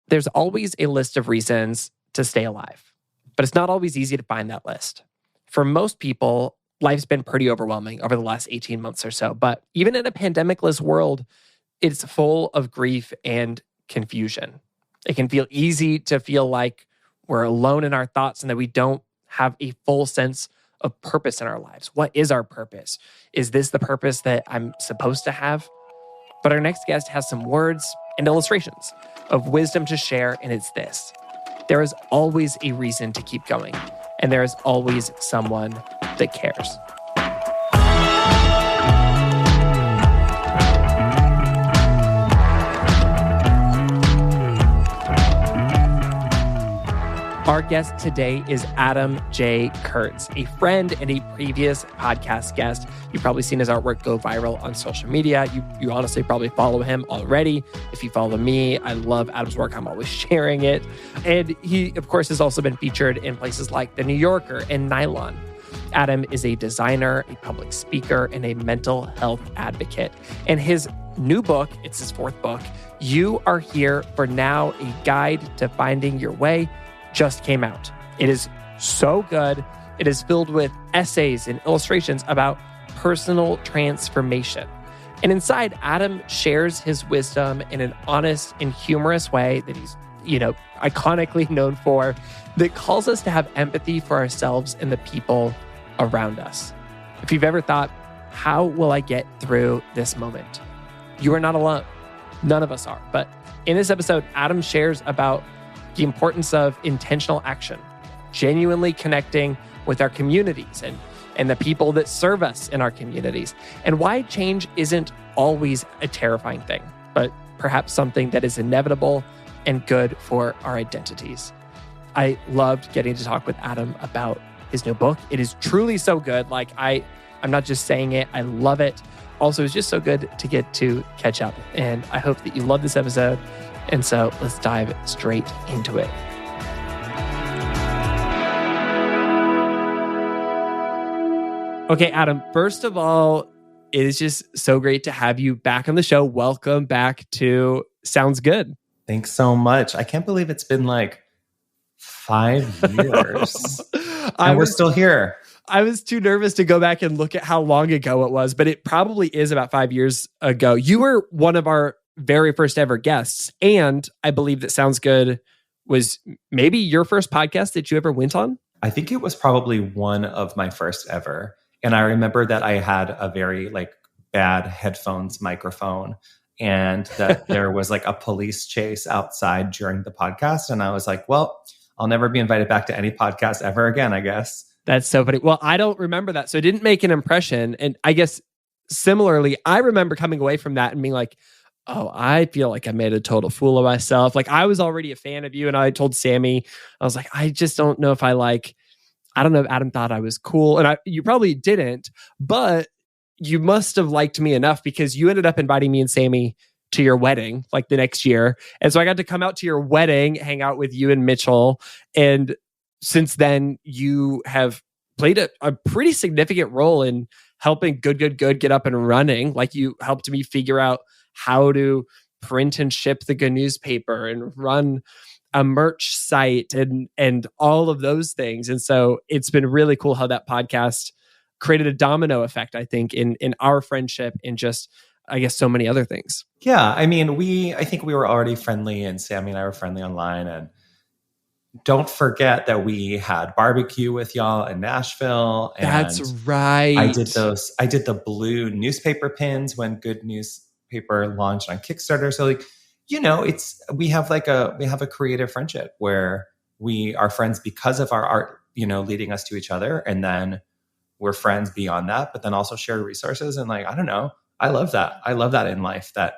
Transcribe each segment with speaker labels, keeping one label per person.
Speaker 1: There's always a list of reasons to stay alive, but it's not always easy to find that list. For most people, life's been pretty overwhelming over the last 18 months or so, but even in a pandemic-less world, it's full of grief and confusion. It can feel easy to feel like we're alone in our thoughts and that we don't have a full sense of purpose in our lives. What is our purpose? Is this the purpose that I'm supposed to have? But our next guest has some words and illustrations of wisdom to share, and it's this. There is always a reason to keep going, and there is always someone that cares. Our guest today is Adam J. Kurtz, a friend and a previous podcast guest. You've probably seen his artwork go viral on social media. You honestly probably follow him already. If you follow me, I love Adam's work. I'm always sharing it. And he, of course, has also been featured in places like The New Yorker and Nylon. Adam is a designer, a public speaker, and a mental health advocate. And his new book, it's his fourth book, You Are Here for Now, a Guide to Finding Your Way, just came out. It is so good. It is filled with essays and illustrations about personal transformation. And inside, Adam shares his wisdom in an honest and humorous way that he's, iconically known for, that calls us to have empathy for ourselves and the people around us. If you've ever thought, how will I get through this moment? You are not alone. None of us are. But in this episode, Adam shares about the importance of intentional action, genuinely connecting with our communities and the people that serve us in our communities, and why change isn't always a terrifying thing, but perhaps something that is inevitable and good for our identities. I loved getting to talk with Adam about his new book. It is truly so good. I'm not just saying it, I love it. Also, it's just so good to get to catch up. And I hope that you love this episode. And so let's dive straight into it. Okay, Adam, first of all, it is just so great to have you back on the show. Welcome back to Sounds Good.
Speaker 2: Thanks so much. I can't believe it's been 5 years. And we're still here.
Speaker 1: I was too nervous to go back and look at how long ago it was, but it probably is about 5 years ago. You were one of our very first ever guests. And I believe that Sounds Good was maybe your first podcast that you ever went on.
Speaker 2: I think it was probably one of my first ever. And I remember that I had a very bad headphones microphone and that there was a police chase outside during the podcast. And I was like, well, I'll never be invited back to any podcast ever again, I guess.
Speaker 1: That's so funny. Well, I don't remember that. So it didn't make an impression. And I guess similarly, I remember coming away from that and being like, oh, I feel like I made a total fool of myself. I was already a fan of you. And I told Sammy, I was like, I just don't know if I don't know if Adam thought I was cool. And you probably didn't, but you must have liked me enough because you ended up inviting me and Sammy to your wedding the next year. And so I got to come out to your wedding, hang out with you and Mitchell. And since then, you have played a pretty significant role in helping Good get up and running. You helped me figure out how to print and ship the Good newspaper and run a merch site and all of those things. And so it's been really cool how that podcast created a domino effect, I think, in our friendship and just, I guess, so many other things.
Speaker 2: Yeah. I mean, I think we were already friendly and Sammy and I were friendly online. And don't forget that we had barbecue with y'all in Nashville. And
Speaker 1: that's right.
Speaker 2: I did the blue newspaper pins when Good Newspaper launched on Kickstarter. So we have a creative friendship where we are friends because of our art, leading us to each other. And then we're friends beyond that, but then also share resources. And I don't know. I love that. I love that in life, that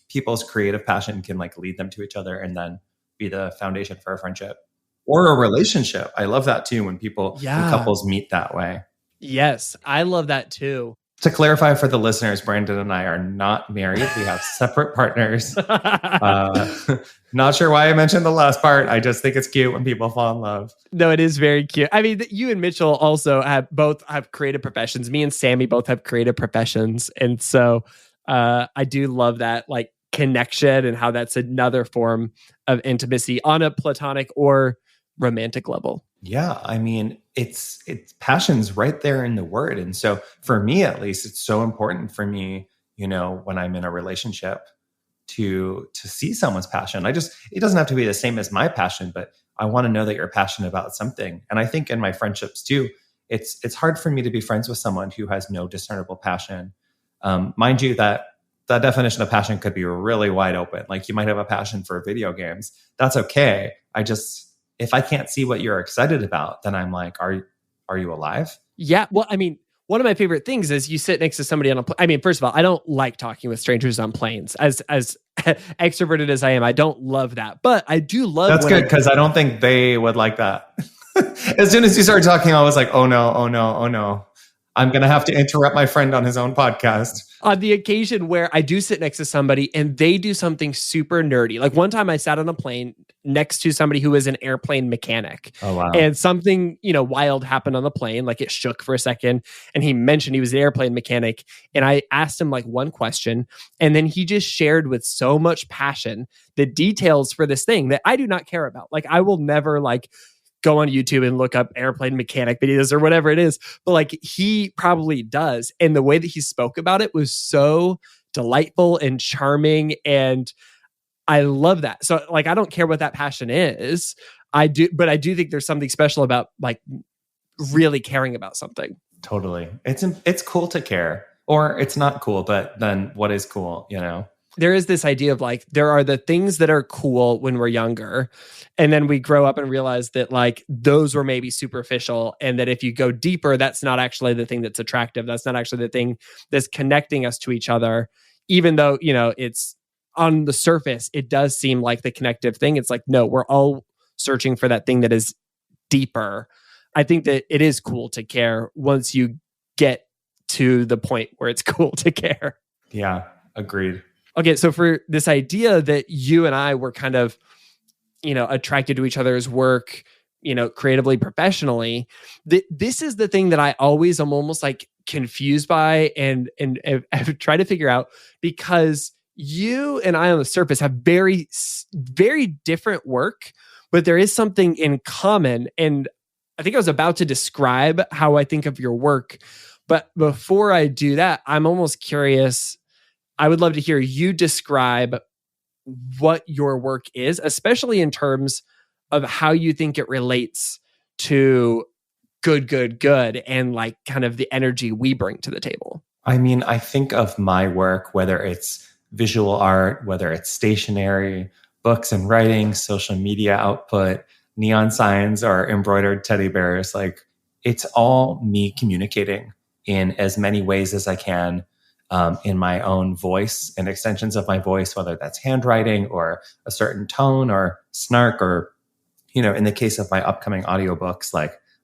Speaker 2: people's creative passion can lead them to each other and then be the foundation for a friendship or a relationship. I love that too when when couples meet that way.
Speaker 1: Yes, I love that too.
Speaker 2: To clarify for the listeners, Brandon and I are not married. We have separate partners. Not sure why I mentioned the last part. I just think it's cute when people fall in love.
Speaker 1: No, it is very cute. I mean, you and Mitchell also both have creative professions. Me and Sammy both have creative professions. And so I do love that connection and how that's another form of intimacy on a platonic or romantic level?
Speaker 2: Yeah, I mean, it's passion's right there in the word. And so for me, at least, it's so important for me, when I'm in a relationship to see someone's passion. It doesn't have to be the same as my passion, but I want to know that you're passionate about something. And I think in my friendships too, it's hard for me to be friends with someone who has no discernible passion. Mind you, that definition of passion could be really wide open. Like, you might have a passion for video games. That's okay. If I can't see what you're excited about, then I'm like, are you alive?
Speaker 1: Yeah. Well, I mean, one of my favorite things is you sit next to somebody on a plane. I mean, first of all, I don't like talking with strangers on planes. As extroverted as I am, I don't love that. But I do love.
Speaker 2: That's good, because I don't think they would like that. As soon as you started talking, I was like, oh no, oh no, oh no. I'm going to have to interrupt my friend on his own podcast.
Speaker 1: On the occasion where I do sit next to somebody and they do something super nerdy. Like, one time I sat on a plane next to somebody who was an airplane mechanic.
Speaker 2: Oh, wow.
Speaker 1: And something, wild happened on the plane. Like, it shook for a second. And he mentioned he was an airplane mechanic. And I asked him like one question. And then he just shared with so much passion the details for this thing that I do not care about. Like, I will never go on YouTube and look up airplane mechanic videos or whatever it is. But he probably does. And the way that he spoke about it was so delightful and charming. And I love that. So I don't care what that passion is. But I do think there's something special about really caring about something.
Speaker 2: Totally. It's cool to care, or it's not cool, but then what is cool,
Speaker 1: There is this idea of there are the things that are cool when we're younger. And then we grow up and realize that those were maybe superficial. And that if you go deeper, that's not actually the thing that's attractive. That's not actually the thing that's connecting us to each other. Even though, it's on the surface, it does seem like the connective thing. It's no, we're all searching for that thing that is deeper. I think that it is cool to care once you get to the point where it's cool to care.
Speaker 2: Yeah, agreed.
Speaker 1: Okay, so for this idea that you and I were kind of, attracted to each other's work, creatively, professionally, this is the thing that I always am almost confused by and I've tried to figure out, because you and I on the surface have very, very different work, but there is something in common. And I think I was about to describe how I think of your work. But before I do that, I'm almost curious. I would love to hear you describe what your work is, especially in terms of how you think it relates to good, and kind of the energy we bring to the table.
Speaker 2: I mean, I think of my work, whether it's visual art, whether it's stationery, books and writing, social media output, neon signs, or embroidered teddy bears. It's all me communicating in as many ways as I can. In my own voice and extensions of my voice, whether that's handwriting or a certain tone or snark, or, in the case of my upcoming audiobooks,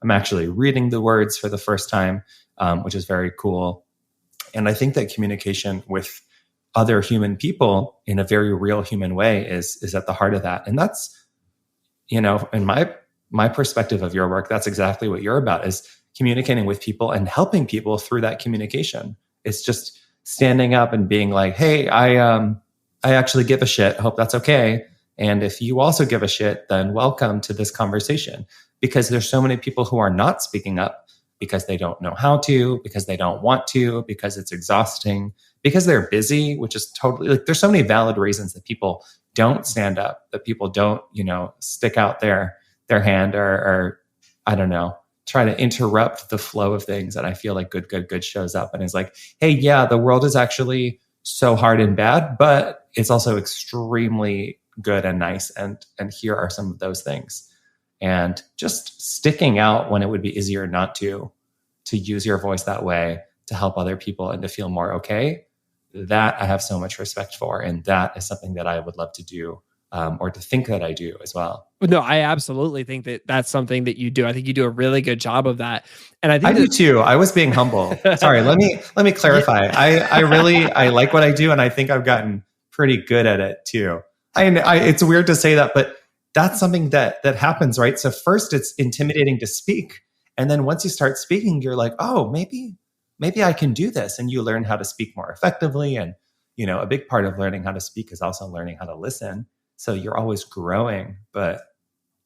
Speaker 2: I'm actually reading the words for the first time, which is very cool. And I think that communication with other human people in a very real human way is at the heart of that. And that's, in my perspective of your work, that's exactly what you're about, is communicating with people and helping people through that communication. It's just standing up and being like, hey, I actually give a shit. Hope that's okay. And if you also give a shit, then welcome to this conversation. Because there's so many people who are not speaking up because they don't know how to, because they don't want to, because it's exhausting, because they're busy, which is totally there's so many valid reasons that people don't stand up, that people don't, stick out their hand or I don't know, try to interrupt the flow of things. And I feel like good shows up and is like, hey, yeah, the world is actually so hard and bad, but it's also extremely good and nice. And here are some of those things. And just sticking out when it would be easier not to use your voice that way to help other people and to feel more okay. That I have so much respect for. And that is something that I would love to do. Or to think that I do as well.
Speaker 1: No, I absolutely think that that's something that you do. I think you do a really good job of that. And I think
Speaker 2: I do too. I was being humble. Sorry, let me clarify. Yeah. I like what I do, and I think I've gotten pretty good at it too. It's weird to say that, but that's something that happens, right? So first it's intimidating to speak. And then once you start speaking, you're like, oh, maybe I can do this. And you learn how to speak more effectively. And, a big part of learning how to speak is also learning how to listen. So you're always growing, but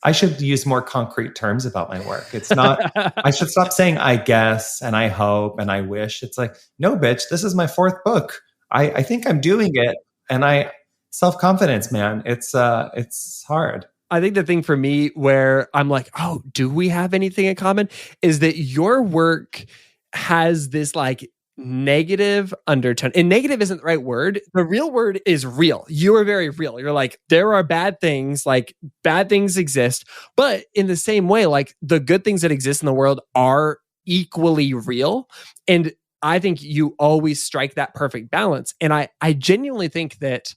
Speaker 2: I should use more concrete terms about my work. It's not, I should stop saying I guess and I hope and I wish. It's like, no, bitch, this is my fourth book. I think I'm doing it. And self-confidence, man, it's hard.
Speaker 1: I think the thing for me where I'm like, oh, do we have anything in common? Is that your work has this like negative undertone. And negative isn't the right word. The real word is real. You are very real. You're like, there are bad things, like bad things exist. But in the same way, like the good things that exist in the world are equally real. And I think you always strike that perfect balance. And I genuinely think that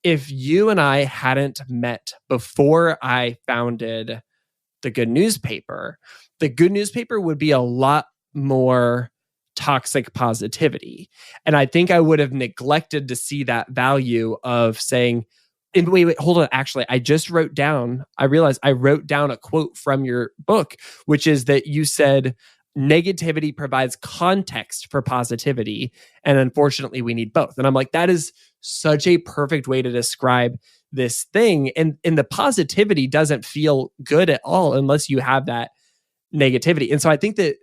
Speaker 1: if you and I hadn't met before I founded the Good Newspaper would be a lot more toxic positivity. And I think I would have neglected to see that value of saying, and wait, hold on. Actually, I realized I wrote down a quote from your book, which is that you said, negativity provides context for positivity. And unfortunately, we need both. And I'm like, that is such a perfect way to describe this thing. And the positivity doesn't feel good at all unless you have that negativity. And so I think that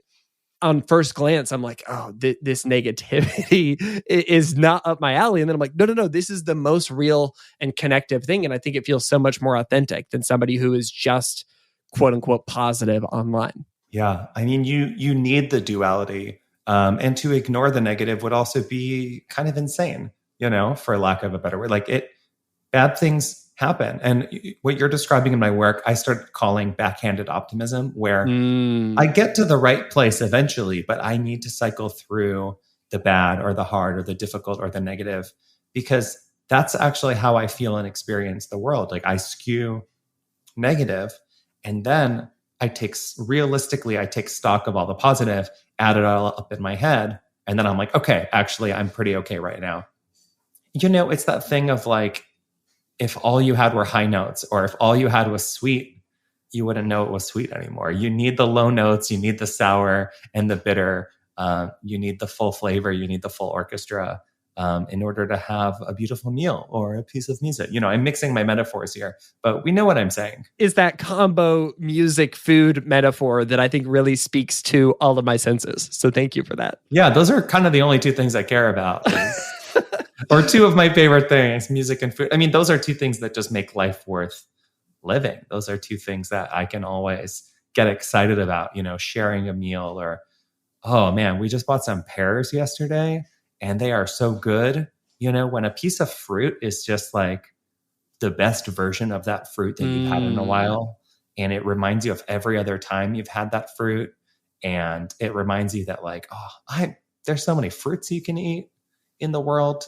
Speaker 1: on first glance, I'm like, oh, this negativity is not up my alley. And then I'm like, no, this is the most real and connective thing. And I think it feels so much more authentic than somebody who is just quote unquote positive online.
Speaker 2: Yeah. I mean, you need the duality. And to ignore the negative would also be kind of insane, for lack of a better word. Like bad things happen. And what you're describing in my work, I started calling backhanded optimism, where I get to the right place eventually, but I need to cycle through the bad or the hard or the difficult or the negative, because that's actually how I feel and experience the world. Like I skew negative, and then I take stock of all the positive, add it all up in my head. And then I'm like, okay, actually, I'm pretty okay right now. It's that thing of like, if all you had were high notes, or if all you had was sweet, you wouldn't know it was sweet anymore. You need the low notes, you need the sour and the bitter. You need the full flavor, you need the full orchestra in order to have a beautiful meal or a piece of music. I'm mixing my metaphors here, but we know what I'm saying.
Speaker 1: Is that combo music food metaphor that I think really speaks to all of my senses. So thank you for that.
Speaker 2: Yeah, those are kind of the only two things I care about. Or two of my favorite things, music and food. I mean, those are two things that just make life worth living. Those are two things that I can always get excited about, sharing a meal, or, oh man, we just bought some pears yesterday and they are so good. When a piece of fruit is just like the best version of that fruit that you've had in a while, and it reminds you of every other time you've had that fruit, and it reminds you that like, there's so many fruits you can eat in the world.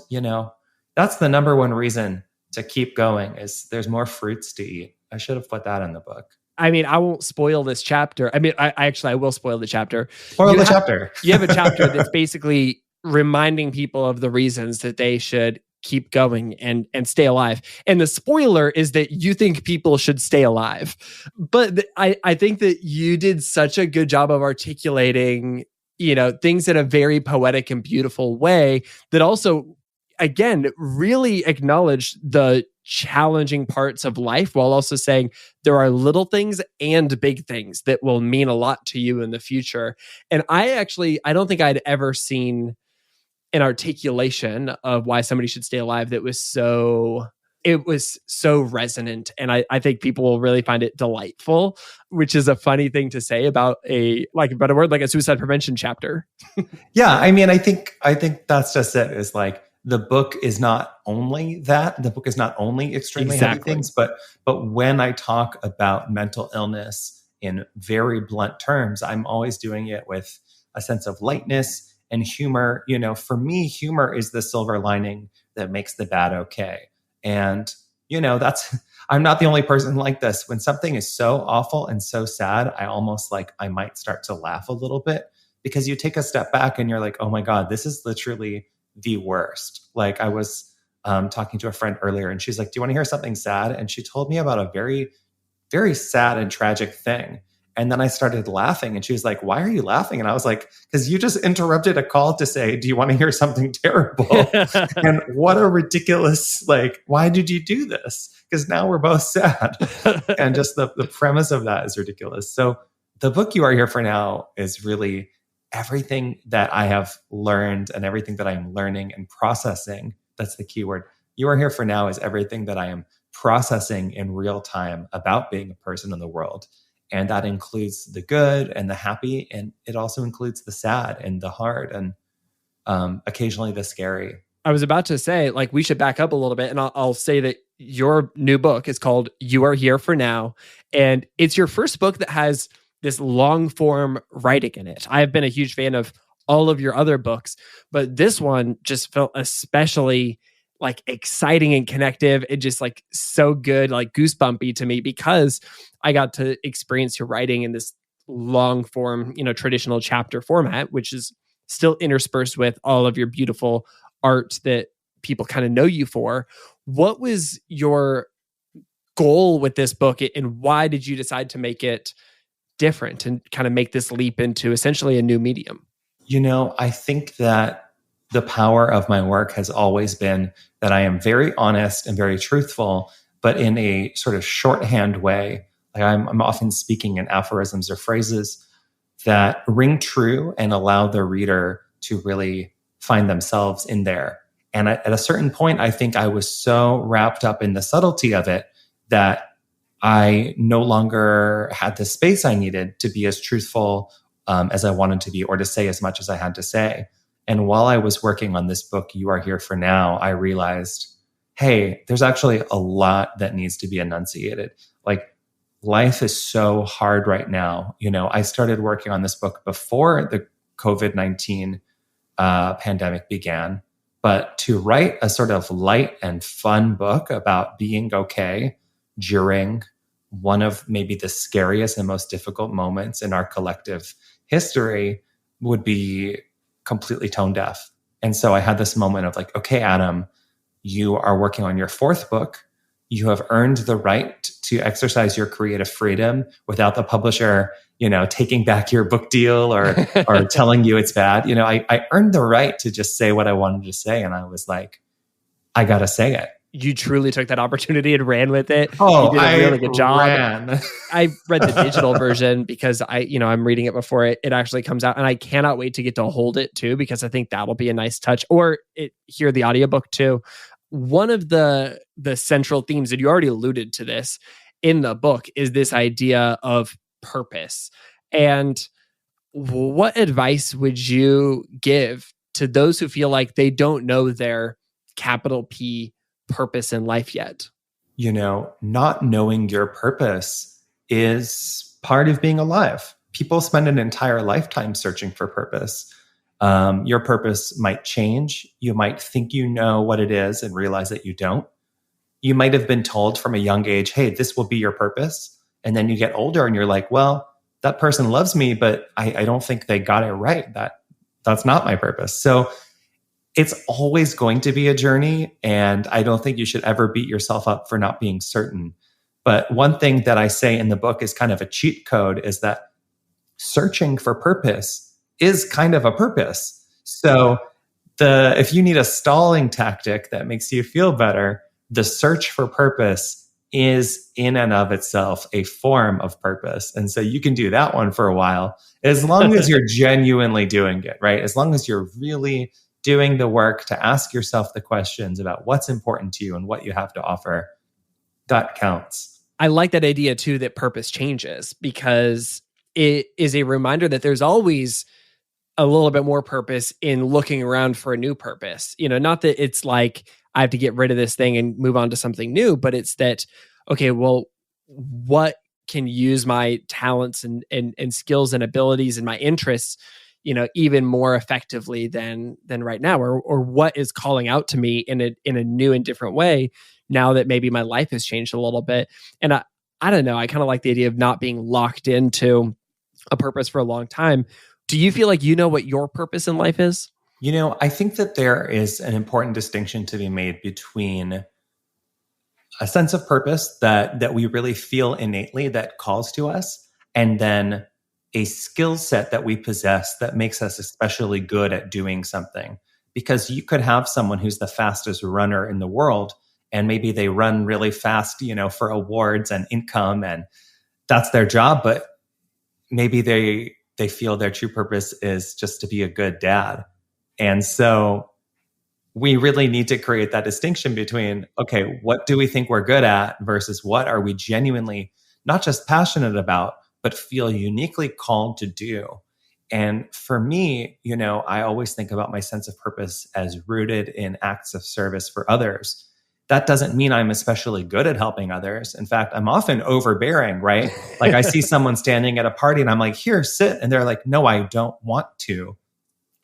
Speaker 2: That's the number one reason to keep going, is there's more fruits to eat. I should have put that in the book.
Speaker 1: I mean, I won't spoil this chapter. I mean, I will spoil the chapter.
Speaker 2: Chapter.
Speaker 1: You have a chapter that's basically reminding people of the reasons that they should keep going and stay alive. And the spoiler is that you think people should stay alive. But I think that you did such a good job of articulating, things in a very poetic and beautiful way that also, again, really acknowledged the challenging parts of life, while also saying there are little things and big things that will mean a lot to you in the future. And I don't think I'd ever seen an articulation of why somebody should stay alive that was so resonant. And I think people will really find it delightful, which is a funny thing to say about a suicide prevention chapter.
Speaker 2: Yeah. I mean, I think that's just it, is like, the book is not only that. The book is not only extremely heavy things, but when I talk about mental illness in very blunt terms, I'm always doing it with a sense of lightness and humor. For me, humor is the silver lining that makes the bad okay. And, I'm not the only person like this. When something is so awful and so sad, I might start to laugh a little bit, because you take a step back and you're like, oh my God, this is literally the worst. Like I was talking to a friend earlier, and she's like, do you want to hear something sad? And she told me about a very, very sad and tragic thing. And then I started laughing and she was like, why are you laughing? And I was like, because you just interrupted a call to say, do you want to hear something terrible? And what a ridiculous, like, why did you do this? Because now we're both sad. And just the premise of that is ridiculous. So the book You Are Here for Now is really everything that I have learned and everything that I'm learning and processing. That's the key word. You Are Here for Now is everything that I am processing in real time about being a person in the world. And that includes the good and the happy. And it also includes the sad and the hard and occasionally the scary.
Speaker 1: I was about to say, like, we should back up a little bit. And I'll say that your new book is called You Are Here for Now. And it's your first book that has this long form writing in it. I've been a huge fan of all of your other books, but this one just felt especially like exciting and connective. It just like so good, like goosebumpy to me, because I got to experience your writing in this long form, traditional chapter format, which is still interspersed with all of your beautiful art that people kind of know you for. What was your goal with this book, and why did you decide to make it different and kind of make this leap into essentially a new medium?
Speaker 2: I think that the power of my work has always been that I am very honest and very truthful, but in a sort of shorthand way. Like I'm often speaking in aphorisms or phrases that ring true and allow the reader to really find themselves in there. And at a certain point, I think I was so wrapped up in the subtlety of it that I no longer had the space I needed to be as truthful as I wanted to be, or to say as much as I had to say. And while I was working on this book, You Are Here for Now, I realized, hey, there's actually a lot that needs to be enunciated. Like, life is so hard right now. I started working on this book before the COVID-19 pandemic began. But to write a sort of light and fun book about being okay during one of maybe the scariest and most difficult moments in our collective history would be completely tone deaf. And so I had this moment of like, okay, Adam, you are working on your fourth book. You have earned the right to exercise your creative freedom without the publisher, taking back your book deal or telling you it's bad. I earned the right to just say what I wanted to say. And I was like, I got to say it.
Speaker 1: You truly took that opportunity and ran with it.
Speaker 2: Oh,
Speaker 1: you did a really good job.
Speaker 2: Ran.
Speaker 1: I read the digital version because I'm reading it before it actually comes out, and I cannot wait to get to hold it too, because I think that'll be a nice touch, or hear the audiobook too. One of the central themes, and you already alluded to this in the book, is this idea of purpose. And what advice would you give to those who feel like they don't know their capital P purpose in life yet?
Speaker 2: Not knowing your purpose is part of being alive. People spend an entire lifetime searching for purpose. Your purpose might change. You might think you know what it is and realize that you don't. You might have been told from a young age, hey, this will be your purpose. And then you get older and you're like, well, that person loves me, but I don't think they got it right. That's not my purpose. So it's always going to be a journey. And I don't think you should ever beat yourself up for not being certain. But one thing that I say in the book is kind of a cheat code, is that searching for purpose is kind of a purpose. So if you need a stalling tactic that makes you feel better, the search for purpose is in and of itself a form of purpose. And so you can do that one for a while, as long as you're genuinely doing it, right? As long as you're really doing the work to ask yourself the questions about what's important to you and what you have to offer, that counts.
Speaker 1: I like that idea too, that purpose changes, because it is a reminder that there's always a little bit more purpose in looking around for a new purpose. Not that it's like I have to get rid of this thing and move on to something new, but it's that, okay, well, what can use my talents and skills and abilities and my interests, even more effectively than right now, or what is calling out to me in a new and different way now that maybe my life has changed a little bit. And I don't know, I kind of like the idea of not being locked into a purpose for a long time. Do you feel like you know what your purpose in life is?
Speaker 2: I think that there is an important distinction to be made between a sense of purpose that we really feel innately that calls to us, and then a skill set that we possess that makes us especially good at doing something. Because you could have someone who's the fastest runner in the world, and maybe they run really fast, for awards and income, and that's their job, but maybe they feel their true purpose is just to be a good dad. And so we really need to create that distinction between, okay, what do we think we're good at versus what are we genuinely not just passionate about, but feel uniquely called to do. And for me, I always think about my sense of purpose as rooted in acts of service for others. That doesn't mean I'm especially good at helping others. In fact, I'm often overbearing, right? Like I see someone standing at a party and I'm like, here, sit. And they're like, no, I don't want to.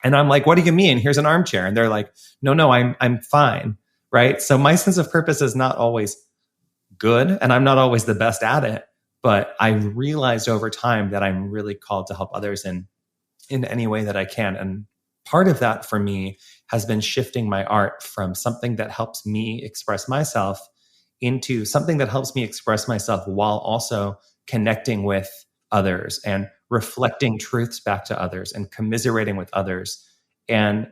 Speaker 2: And I'm like, what do you mean? Here's an armchair. And they're like, no, I'm fine, right? So my sense of purpose is not always good, and I'm not always the best at it. But I realized over time that I'm really called to help others in any way that I can. And part of that for me has been shifting my art from something that helps me express myself into something that helps me express myself while also connecting with others and reflecting truths back to others and commiserating with others. And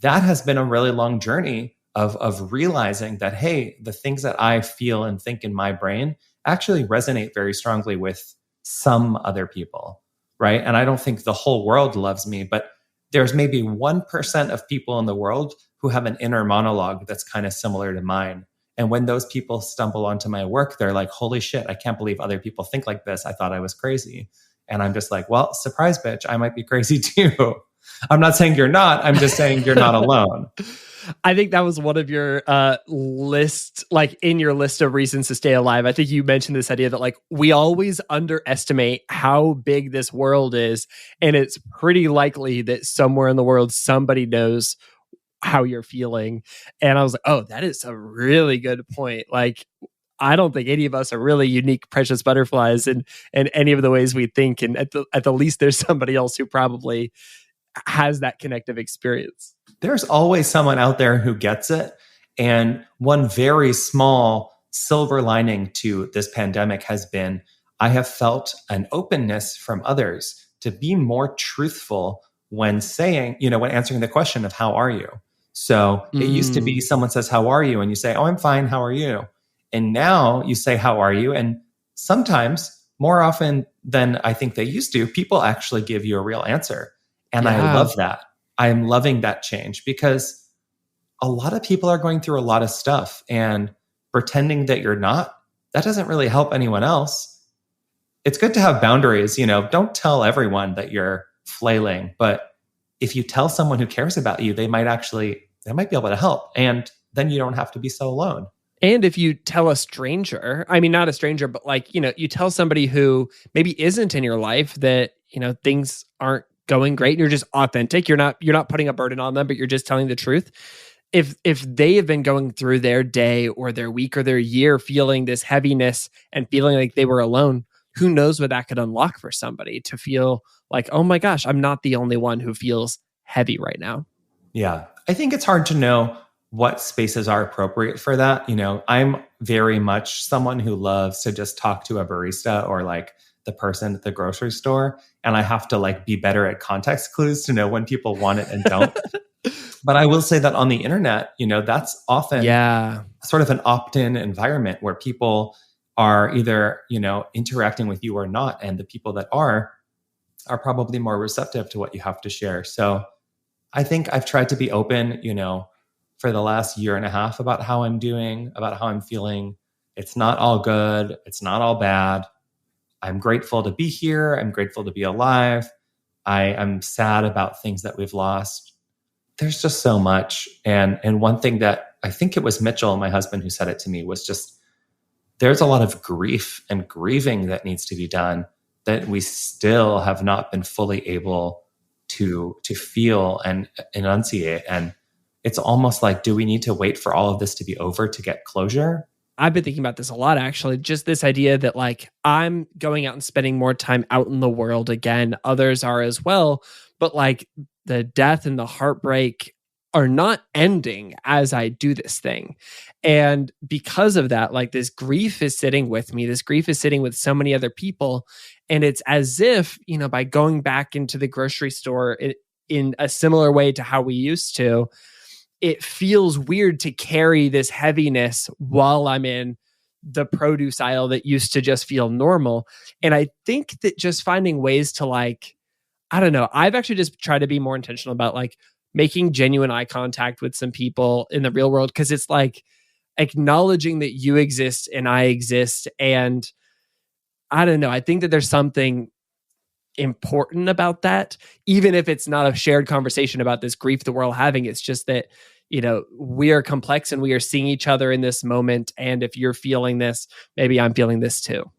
Speaker 2: that has been a really long journey of realizing that, hey, the things that I feel and think in my brain actually resonate very strongly with some other people, right? And I don't think the whole world loves me, but there's maybe 1% of people in the world who have an inner monologue that's kind of similar to mine. And when those people stumble onto my work, they're like, holy shit, I can't believe other people think like this. I thought I was crazy. And I'm just like, well, surprise, bitch, I might be crazy too. I'm not saying you're not. I'm just saying you're not alone.
Speaker 1: I think that was one of your list, like in your list of reasons to stay alive. I think you mentioned this idea that like we always underestimate how big this world is. And it's pretty likely that somewhere in the world, somebody knows how you're feeling. And I was like, oh, that is a really good point. Like, I don't think any of us are really unique, precious butterflies in any of the ways we think. And at the least, there's somebody else who probably has that connective experience.
Speaker 2: There's always someone out there who gets it. And one very small silver lining to this pandemic has been I have felt an openness from others to be more truthful when saying, when answering the question of how are you? So it used to be someone says, how are you? And you say, oh, I'm fine. How are you? And now you say, how are you? And sometimes, more often than I think they used to, people actually give you a real answer. And I love that. I'm loving that change because a lot of people are going through a lot of stuff, and pretending that you're not, that doesn't really help anyone else. It's good to have boundaries, don't tell everyone that you're flailing, but if you tell someone who cares about you, they might be able to help. And then you don't have to be so alone.
Speaker 1: And if you tell a stranger, I mean, not a stranger, but like, you tell somebody who maybe isn't in your life that, things aren't going great and you're just authentic. You're not putting a burden on them, but you're just telling the truth. If they have been going through their day or their week or their year feeling this heaviness and feeling like they were alone, who knows what that could unlock for somebody to feel like, oh my gosh, I'm not the only one who feels heavy right now.
Speaker 2: Yeah. I think it's hard to know what spaces are appropriate for that. I'm very much someone who loves to just talk to a barista or like the person at the grocery store. And I have to like be better at context clues to know when people want it and don't. But I will say that on the internet, that's often sort of an opt-in environment where people are either, interacting with you or not. And the people that are probably more receptive to what you have to share. So I think I've tried to be open, for the last year and a half about how I'm doing, about how I'm feeling. It's not all good. It's not all bad. I'm grateful to be here. I'm grateful to be alive. I am sad about things that we've lost. There's just so much. And one thing that I think it was Mitchell, my husband, who said it to me was just, there's a lot of grief and grieving that needs to be done that we still have not been fully able to feel and enunciate. And it's almost like, do we need to wait for all of this to be over to get closure?
Speaker 1: I've been thinking about this a lot, actually. Just this idea that like I'm going out and spending more time out in the world again. Others are as well. But like the death and the heartbreak are not ending as I do this thing. And because of that, like this grief is sitting with me. This grief is sitting with so many other people. And it's as if, by going back into the grocery store in a similar way to how we used to, it feels weird to carry this heaviness while I'm in the produce aisle that used to just feel normal. And I think that just finding ways to I don't know, I've actually just tried to be more intentional about making genuine eye contact with some people in the real world. Cause it's acknowledging that you exist and I exist. And I don't know, I think that there's something important about that, even if it's not a shared conversation about this grief that we're all having. It's just that, we are complex and we are seeing each other in this moment. And if you're feeling this, maybe I'm feeling this too.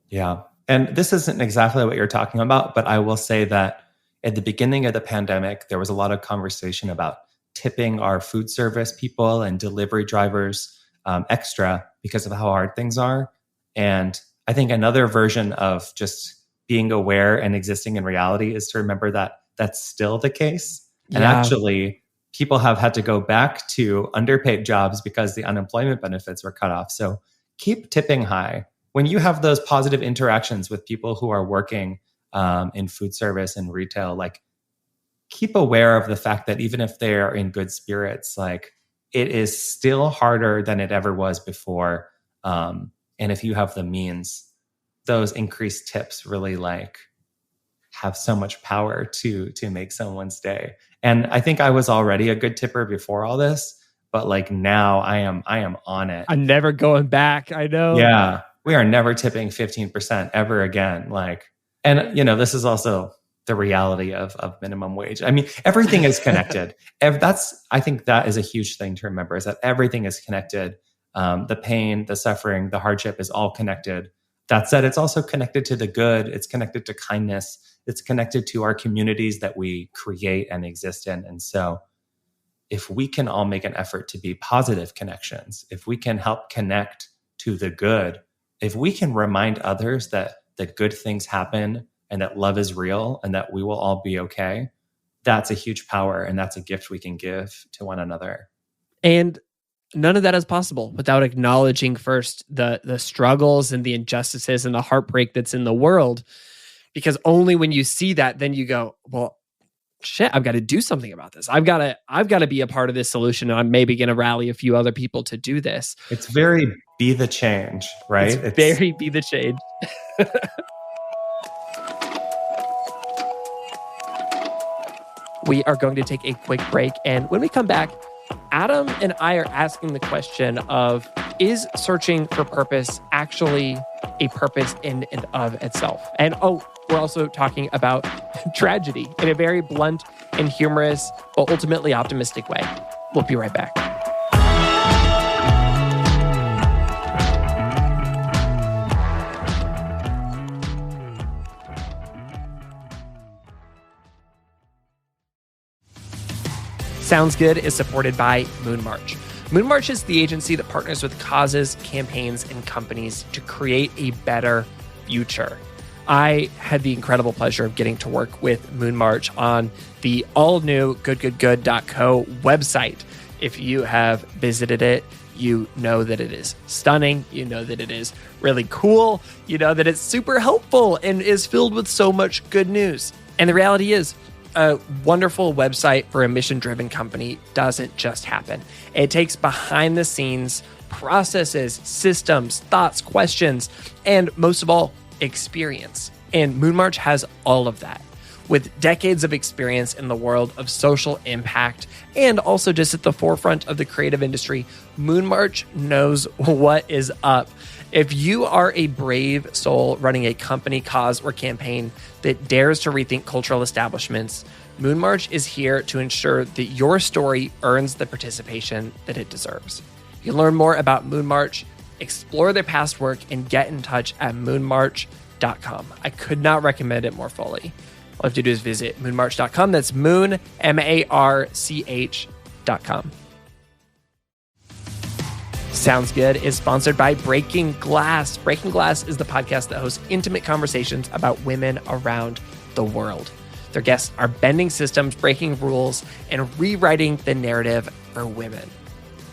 Speaker 2: Yeah. And this isn't exactly what you're talking about, but I will say that at the beginning of the pandemic, there was a lot of conversation about tipping our food service people and delivery drivers extra because of how hard things are. And I think another version of just being aware and existing in reality is to remember that that's still the case. And actually, people have had to go back to underpaid jobs because the unemployment benefits were cut off. So keep tipping high. When you have those positive interactions with people who are working in food service and retail, keep aware of the fact that even if they are in good spirits, it is still harder than it ever was before. And if you have the means, those increased tips really have so much power to make someone's day. And I think I was already a good tipper before all this, but now I am on it.
Speaker 1: I'm never going back. I know.
Speaker 2: Yeah. We are never tipping 15% ever again. And this is also the reality of minimum wage. I mean, everything is connected. I think that is a huge thing to remember, is that everything is connected. The pain, the suffering, the hardship is all connected. That said, it's also connected to the good. It's connected to kindness. It's connected to our communities that we create and exist in. And so if we can all make an effort to be positive connections, if we can help connect to the good, if we can remind others that good things happen and that love is real and that we will all be okay, that's a huge power. And that's a gift we can give to one another.
Speaker 1: And none of that is possible without acknowledging first the struggles and the injustices and the heartbreak that's in the world. Because only when you see that, then you go, well, shit, I've got to do something about this. I've got to be a part of this solution. And I'm maybe going to rally a few other people to do this.
Speaker 2: It's very be the change, right?
Speaker 1: It's very be the change. We are going to take a quick break. And when we come back, Adam and I are asking the question of, is searching for purpose actually a purpose in and of itself? And we're also talking about tragedy in a very blunt and humorous, but ultimately optimistic way. We'll be right back. Sounds Good is supported by Moon March. Moon March is the agency that partners with causes, campaigns, and companies to create a better future. I had the incredible pleasure of getting to work with Moon March on the all-new goodgoodgood.co website. If you have visited it, you know that it is stunning. You know that it is really cool. You know that it's super helpful and is filled with so much good news. And the reality is, a wonderful website for a mission-driven company doesn't just happen. It takes behind-the-scenes processes, systems, thoughts, questions, and most of all, experience. And Moon March has all of that. With decades of experience in the world of social impact and also just at the forefront of the creative industry, Moon March knows what is up. If you are a brave soul running a company, cause, or campaign that dares to rethink cultural establishments, Moon March is here to ensure that your story earns the participation that it deserves. You can learn more about Moon March, explore their past work, and get in touch at moonmarch.com. I could not recommend it more fully. All you have to do is visit moonmarch.com. That's moon, MARCH.com. Sounds Good is sponsored by Breaking Glass. Breaking Glass is the podcast that hosts intimate conversations about women around the world. Their guests are bending systems, breaking rules, and rewriting the narrative for women.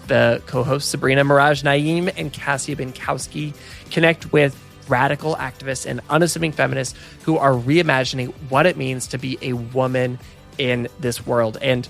Speaker 1: The co-hosts Sabrina Miraj Naeem and Cassia Binkowski connect with radical activists and unassuming feminists who are reimagining what it means to be a woman in this world. And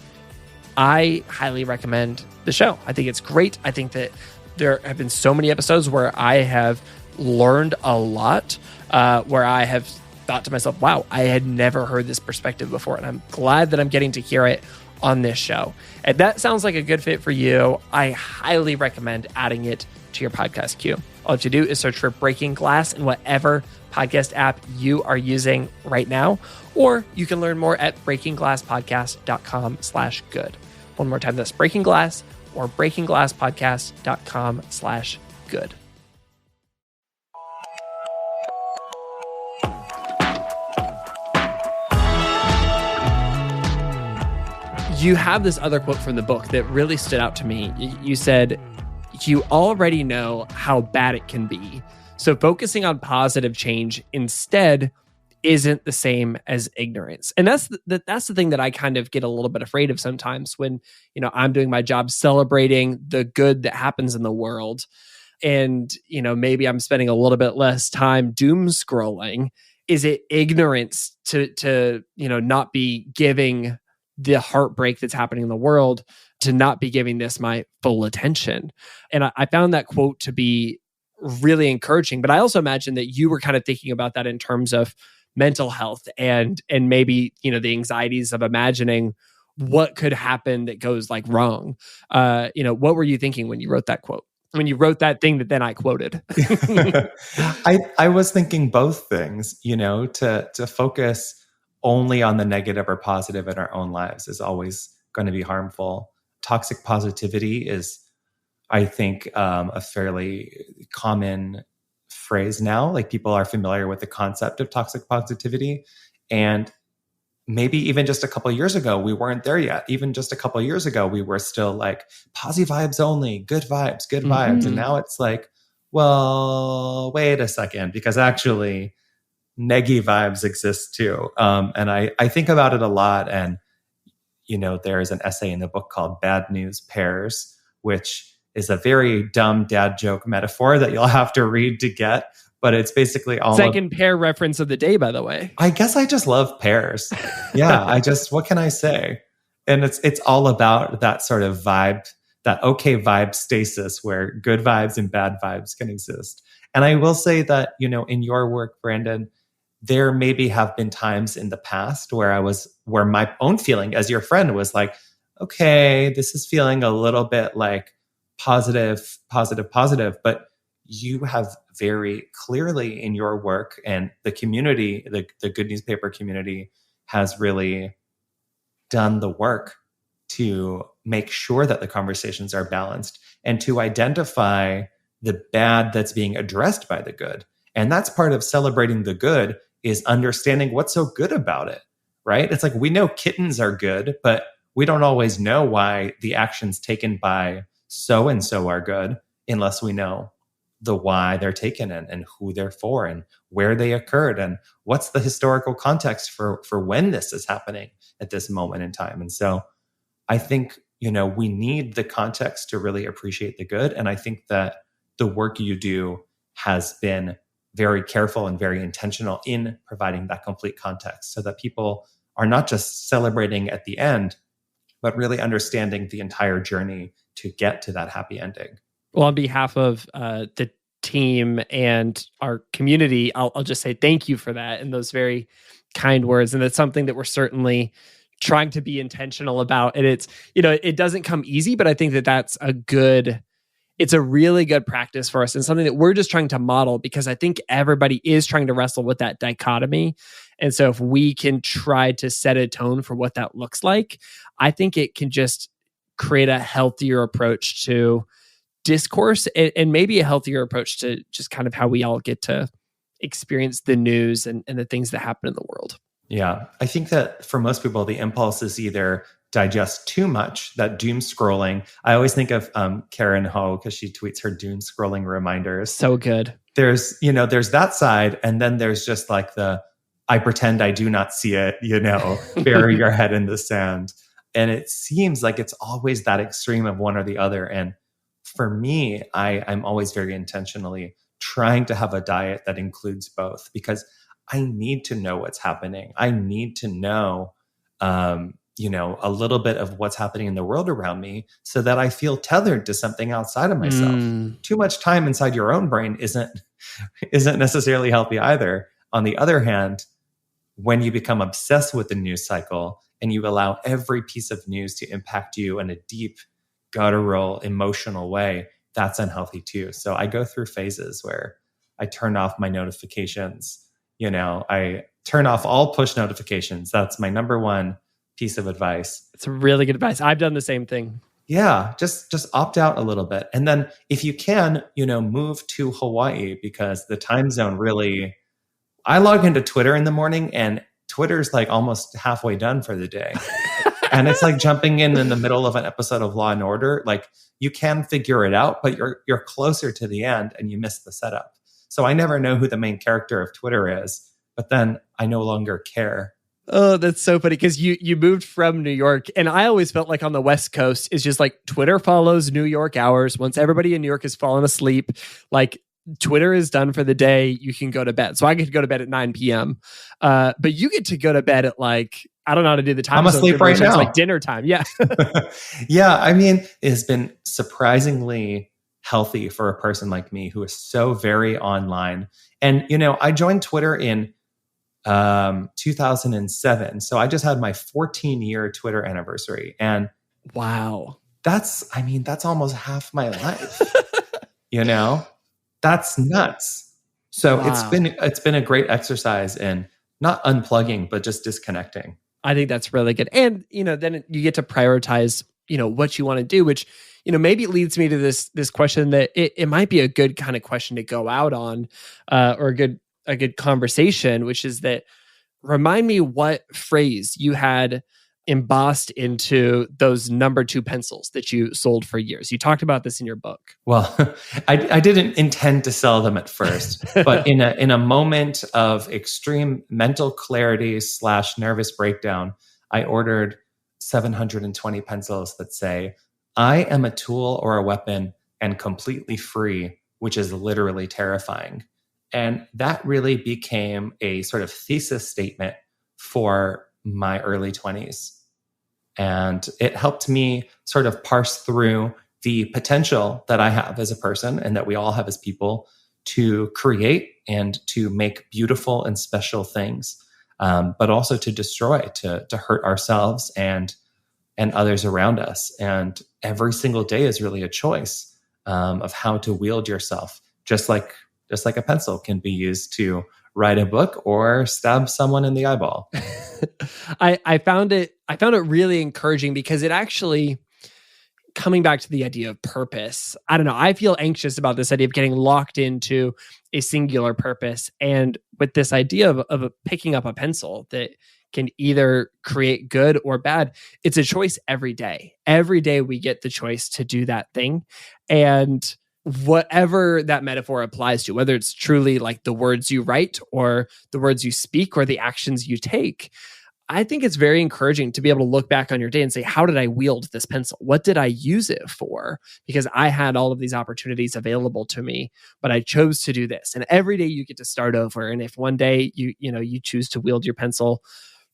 Speaker 1: I highly recommend the show. I think it's great. I think that there have been so many episodes where I have learned a lot, where I have thought to myself, wow, I had never heard this perspective before. And I'm glad that I'm getting to hear it on this show. And that sounds like a good fit for you. I highly recommend adding it to your podcast queue. All you have to do is search for Breaking Glass in whatever podcast app you are using right now, or you can learn more at breakingglasspodcast.com/good. One more time, that's Breaking Glass or breakingglasspodcast.com/good. You have this other quote from the book that really stood out to me. You said, you already know how bad it can be, so focusing on positive change instead isn't the same as ignorance. And that's the thing that I kind of get a little bit afraid of sometimes when, I'm doing my job celebrating the good that happens in the world. And, maybe I'm spending a little bit less time doom scrolling. Is it ignorance to not be giving the heartbreak that's happening in the world, to not be giving this my full attention? And I found that quote to be really encouraging. But I also imagine that you were kind of thinking about that in terms of mental health and maybe, the anxieties of imagining what could happen that goes like wrong. What were you thinking when you wrote that quote? When you wrote that thing that then I quoted?
Speaker 2: I was thinking both things, to focus only on the negative or positive in our own lives is always going to be harmful. Toxic positivity is, I think, a fairly common phrase now. Like, people are familiar with the concept of toxic positivity. And maybe even just a couple of years ago, we weren't there yet. Even just a couple of years ago, we were still like positive vibes only, good vibes, good vibes.
Speaker 1: Mm-hmm.
Speaker 2: And now it's like, well, wait a second, because actually neggy vibes exist too. And I think about it a lot. And, there's an essay in the book called Bad News Pairs, which is a very dumb dad joke metaphor that you'll have to read to get. But it's basically all
Speaker 1: second pair reference of the day, by the way.
Speaker 2: I guess I just love pairs. Yeah, what can I say? And it's all about that sort of vibe, that okay vibe stasis where good vibes and bad vibes can exist. And I will say that, in your work, Brandon, there maybe have been times in the past where my own feeling as your friend was like, okay, this is feeling a little bit like positive, but you have very clearly in your work, and the community, the Good Newspaper community has really done the work to make sure that the conversations are balanced and to identify the bad that's being addressed by the good. And that's part of celebrating the good, is understanding what's so good about it, right? It's like, we know kittens are good, but we don't always know why the actions taken by so-and-so are good unless we know the why they're taken and who they're for and where they occurred and what's the historical context for when this is happening at this moment in time. And so I think, we need the context to really appreciate the good. And I think that the work you do has been very careful and very intentional in providing that complete context so that people are not just celebrating at the end, but really understanding the entire journey to get to that happy ending.
Speaker 1: Well, on behalf of the team and our community, I'll just say thank you for that and those very kind words. And that's something that we're certainly trying to be intentional about. And it's, it doesn't come easy, but I think that that's it's a really good practice for us and something that we're just trying to model, because I think everybody is trying to wrestle with that dichotomy. And so if we can try to set a tone for what that looks like, I think it can just create a healthier approach to discourse and maybe a healthier approach to just kind of how we all get to experience the news and the things that happen in the world.
Speaker 2: Yeah. I think that for most people, the impulse is either digest too much, that doom scrolling. I always think of Karen Ho, because she tweets her doom scrolling reminders.
Speaker 1: So good.
Speaker 2: There's that side. And then there's just like I pretend I do not see it, bury your head in the sand. And it seems like it's always that extreme of one or the other. And for me, I'm always very intentionally trying to have a diet that includes both, because I need to know what's happening. I need to know, a little bit of what's happening in the world around me so that I feel tethered to something outside of myself. Too much time inside your own brain isn't necessarily healthy either. On the other hand, when you become obsessed with the news cycle and you allow every piece of news to impact you in a deep, guttural, emotional way, that's unhealthy too. So I go through phases where I turn off my notifications. I turn off all push notifications. That's my number one piece of advice.
Speaker 1: It's really good advice. I've done the same thing.
Speaker 2: Yeah, just opt out a little bit. And then if you can, move to Hawaii, because the time zone really, I log into Twitter in the morning and Twitter's like almost halfway done for the day. And it's like jumping in the middle of an episode of Law and Order. Like, you can figure it out, but you're closer to the end and you miss the setup. So I never know who the main character of Twitter is, but then I no longer care.
Speaker 1: Oh, that's so funny, because you moved from New York, and I always felt like on the West Coast is just like Twitter follows New York hours. Once everybody in New York has fallen asleep, like Twitter is done for the day, you can go to bed. So I get to go to bed at 9 p.m. But you get to go to bed at like, I don't know how to do the time.
Speaker 2: I'm asleep right now.
Speaker 1: It's like dinner time. Yeah.
Speaker 2: Yeah. I mean, it has been surprisingly healthy for a person like me who is so very online. And, I joined Twitter in 2007. So I just had my 14-year Twitter anniversary. And
Speaker 1: wow,
Speaker 2: that's almost half my life, that's nuts. So wow. It's been a great exercise in not unplugging, but just disconnecting.
Speaker 1: I think that's really good. And, then you get to prioritize, what you want to do, which, maybe it leads me to this question that it might be a good kind of question to go out on, or a good conversation, which is that, remind me what phrase you had embossed into those number 2 pencils that you sold for years. You talked about this in your book.
Speaker 2: Well, I didn't intend to sell them at first, but in a moment of extreme mental clarity / nervous breakdown, I ordered 720 pencils that say, "I am a tool or a weapon and completely free, which is literally terrifying." And that really became a sort of thesis statement for my early 20s. And it helped me sort of parse through the potential that I have as a person and that we all have as people to create and to make beautiful and special things, but also to destroy, to hurt ourselves and others around us. And every single day is really a choice of how to wield yourself, just like a pencil can be used to write a book or stab someone in the eyeball.
Speaker 1: I found it really encouraging, because it actually, coming back to the idea of purpose, I don't know, I feel anxious about this idea of getting locked into a singular purpose. And with this idea of picking up a pencil that can either create good or bad, it's a choice every day. Every day we get the choice to do that thing. And whatever that metaphor applies to, whether it's truly like the words you write or the words you speak or the actions you take, I think it's very encouraging to be able to look back on your day and say, how did I wield this pencil? What did I use it for? Because I had all of these opportunities available to me, but I chose to do this. And every day you get to start over. And if one day you choose to wield your pencil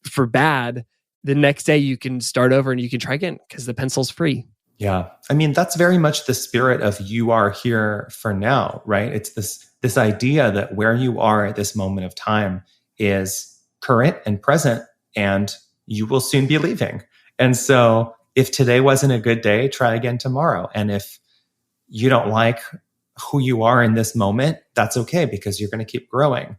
Speaker 1: for bad, the next day you can start over and you can try again, because the pencil's free.
Speaker 2: Yeah. I mean, that's very much the spirit of you are here for now, right? It's this idea that where you are at this moment of time is current and present, and you will soon be leaving. And so if today wasn't a good day, try again tomorrow. And if you don't like who you are in this moment, that's okay, because you're going to keep growing.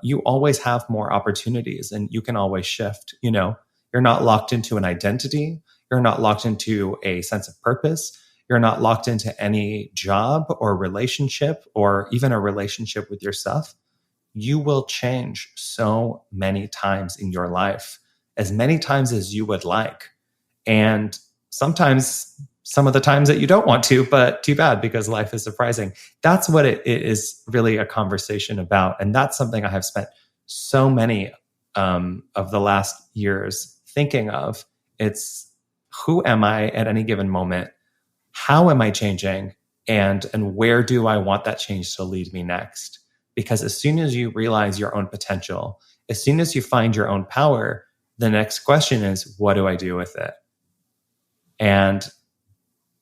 Speaker 2: You always have more opportunities and you can always shift. You're not locked into an identity. You're not locked into a sense of purpose. You're not locked into any job or relationship or even a relationship with yourself. You will change so many times in your life, as many times as you would like. And sometimes some of the times that you don't want to, but too bad, because life is surprising. That's what it is really a conversation about. And that's something I have spent so many of the last years thinking of. It's who am I at any given moment? How am I changing? And where do I want that change to lead me next? Because as soon as you realize your own potential, as soon as you find your own power, the next question is, what do I do with it? And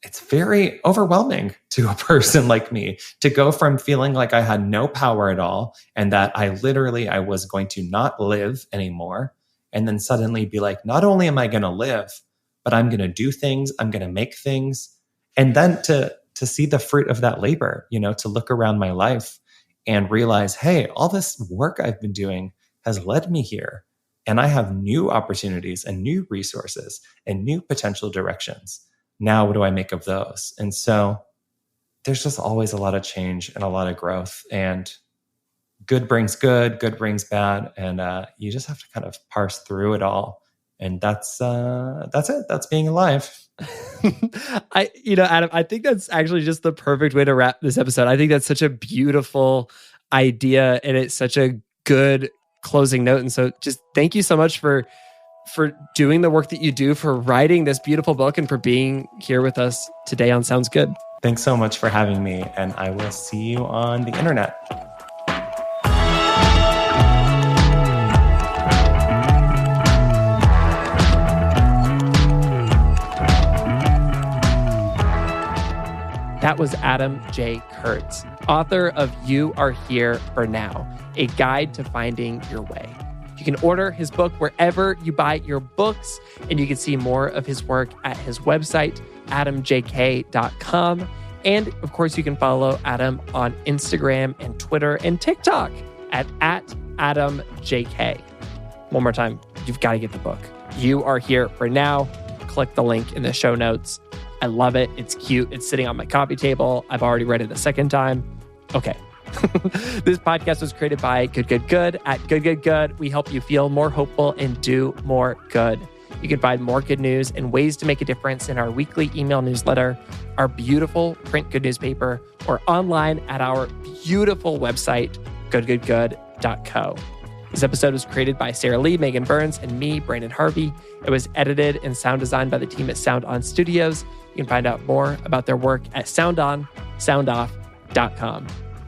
Speaker 2: it's very overwhelming to a person like me to go from feeling like I had no power at all and that I was going to not live anymore. And then suddenly be like, not only am I going to live, but I'm going to do things, I'm going to make things. And then to see the fruit of that labor, to look around my life and realize, hey, all this work I've been doing has led me here. And I have new opportunities and new resources and new potential directions. Now, what do I make of those? And so there's just always a lot of change and a lot of growth, and good brings good brings bad. And you just have to kind of parse through it all. And that's it. That's being alive.
Speaker 1: Adam, I think that's actually just the perfect way to wrap this episode. I think that's such a beautiful idea, and it's such a good closing note. And so just thank you so much for doing the work that you do, for writing this beautiful book, and for being here with us today on Sounds Good.
Speaker 2: Thanks so much for having me, and I will see you on the internet.
Speaker 1: That was Adam J. Kurtz, author of You Are Here for Now, a guide to finding your way. You can order his book wherever you buy your books, and you can see more of his work at his website, adamjk.com. And of course, you can follow Adam on Instagram and Twitter and TikTok at AdamJK. One more time, you've got to get the book. You Are Here for Now. Click the link in the show notes. I love it. It's cute. It's sitting on my coffee table. I've already read it a second time. Okay. This podcast was created by Good Good Good at Good Good Good. We help you feel more hopeful and do more good. You can find more good news and ways to make a difference in our weekly email newsletter, our beautiful print good newspaper, or online at our beautiful website, goodgoodgood.co. This episode was created by Sarah Lee, Megan Burns, and me, Brandon Harvey. It was edited and sound designed by the team at Sound On Studios. You can find out more about their work at soundoff.com.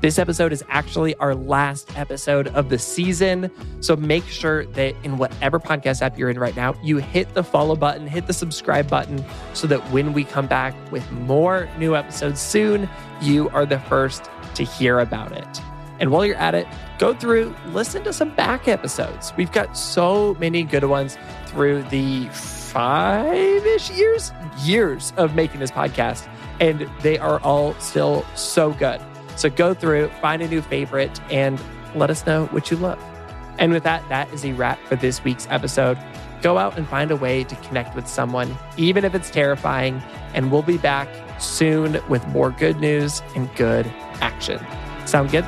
Speaker 1: This episode is actually our last episode of the season. So make sure that in whatever podcast app you're in right now, you hit the follow button, hit the subscribe button, so that when we come back with more new episodes soon, you are the first to hear about it. And while you're at it, go through, listen to some back episodes. We've got so many good ones through the 5-ish years of making this podcast, and they are all still so good. So go through, find a new favorite, and let us know what you love. And with that, that is a wrap for this week's episode. Go out and find a way to connect with someone, even if it's terrifying, and we'll be back soon with more good news and good action. Sound good?